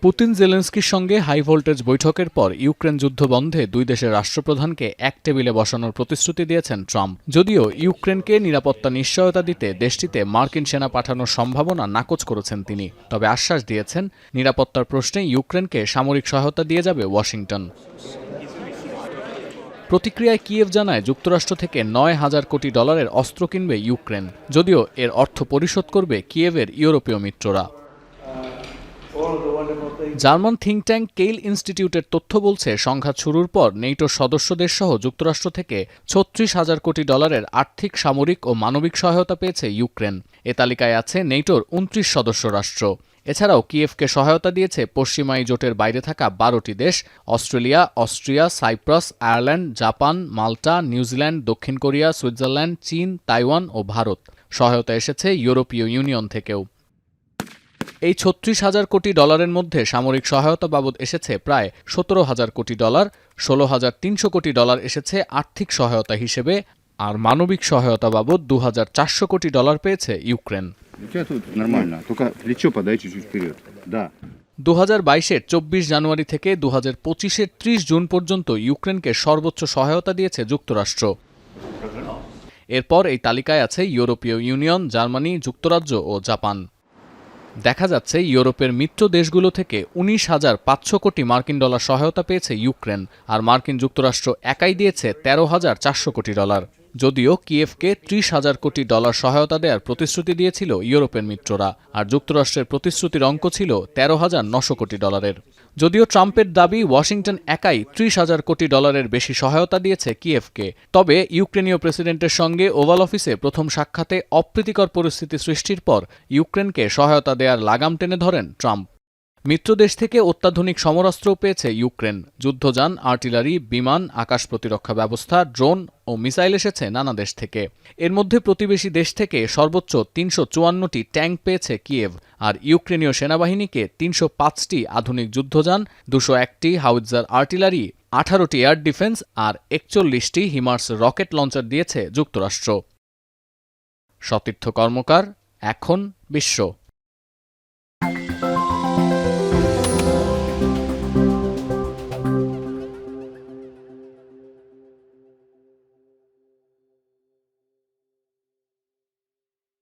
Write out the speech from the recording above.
Putin জেলেনস্কির সঙ্গে high voltage বৈঠকের পর ইউক্রেন যুদ্ধ বন্ধে দুই দেশের রাষ্ট্রপ্রধানকে এক টেবিলে বসানোর প্রতিশ্রুতি দিয়েছেন ট্রাম্প। যদিও ইউক্রেনকে নিরাপত্তা নিশ্চয়তা দিতে দেশটিতে মার্কিন সেনা পাঠানোর সম্ভাবনা নাকচ করেছেন তিনি, তবে আশ্বাস দিয়েছেন নিরাপত্তার প্রশ্নে ইউক্রেনকে সামরিক সহায়তা দিয়ে যাবে ওয়াশিংটন। প্রতিক্রিয়ায় কিয়েভ জানায় যুক্তরাষ্ট্র থেকে $9,000 কোটি অস্ত্র কিনবে ইউক্রেন, যদিও এর অর্থ পরিশোধ করবে কিয়েভের ইউরোপীয় মিত্ররা। জার্মান থিঙ্ক ট্যাঙ্ক কেইল ইনস্টিটিউটের তথ্য বলছে সংঘাত শুরুর পর নেটোর সদস্য দেশসহ যুক্তরাষ্ট্র থেকে $36,000 কোটি আর্থিক, সামরিক ও মানবিক সহায়তা পেয়েছে ইউক্রেন। এ তালিকায় আছে নেটোর 29 সদস্য রাষ্ট্র। এছাড়াও কিয়েভকে সহায়তা দিয়েছে পশ্চিমা জোটের বাইরে থাকা 12টি দেশ: Australia, Austria, Cyprus, Ireland, Japan, Malta, New Zealand, দক্ষিণ কোরিয়া, সুইজারল্যান্ড, চীন, তাইওয়ান ও ভারত। সহায়তা এসেছে ইউরোপীয় ইউনিয়ন থেকেও। এই $36,000 কোটি মধ্যে সামরিক সহায়তা বাবদ এসেছে প্রায় $17,000 কোটি, $16,300 কোটি এসেছে আর্থিক সহায়তা হিসেবে, আর মানবিক সহায়তা বাবদ $2,400 কোটি পেয়েছে ইউক্রেন। 2022-এর 24 জানুয়ারি থেকে 2025-এর 30 জুন পর্যন্ত ইউক্রেনকে সর্বোচ্চ সহায়তা দিয়েছে যুক্তরাষ্ট্র। এরপর এই তালিকায় আছে ইউরোপীয় ইউনিয়ন, জার্মানি, যুক্তরাজ্য ও জাপান। দেখা যাচ্ছে ইউরোপের মিত্র দেশগুলো থেকে $19,500 কোটি সহায়তা পেয়েছে ইউক্রেন, আর মার্কিন যুক্তরাষ্ট্র একাই দিয়েছে $13,400 কোটি। যদিও কিয়েভকে $30,000 কোটি সহায়তা দেওয়ার প্রতিশ্রুতি দিয়েছিল ইউরোপের মিত্ররা, আর যুক্তরাষ্ট্রের প্রতিশ্রুতির অঙ্ক ছিল $13,900 কোটি। যদিও ট্রাম্পের দাবি ওয়াশিংটন একাই $30,000 কোটি বেশি সহায়তা দিয়েছে কিয়েভকে, তবে ইউক্রেনীয় প্রেসিডেন্টের সঙ্গে ওভাল অফিসে প্রথম সাক্ষাতে অপ্রীতিকর পরিস্থিতি সৃষ্টির পর ইউক্রেনকে সহায়তা দেওয়ার লাগাম টেনে ধরেন ট্রাম্প। মিত্রদেশ থেকে অত্যাধুনিক সমরাস্ত্রও পেয়েছে ইউক্রেন। যুদ্ধযান, আর্টিলারি, বিমান, আকাশ প্রতিরক্ষা ব্যবস্থা, ড্রোন ও মিসাইল এসেছে নানা দেশ থেকে। এর মধ্যে প্রতিবেশী দেশ থেকে সর্বোচ্চ 354টি ট্যাঙ্ক পেয়েছে কিয়েভ, আর ইউক্রেনীয় সেনাবাহিনীকে 305টি আধুনিক যুদ্ধযান, 201টি হাউইটজার আর্টিলারি, 18টি এয়ার ডিফেন্স আর 41টি হিমার্স রকেট লঞ্চার দিয়েছে যুক্তরাষ্ট্র। সতীর্থ কর্মকার, এখন বিশ্ব।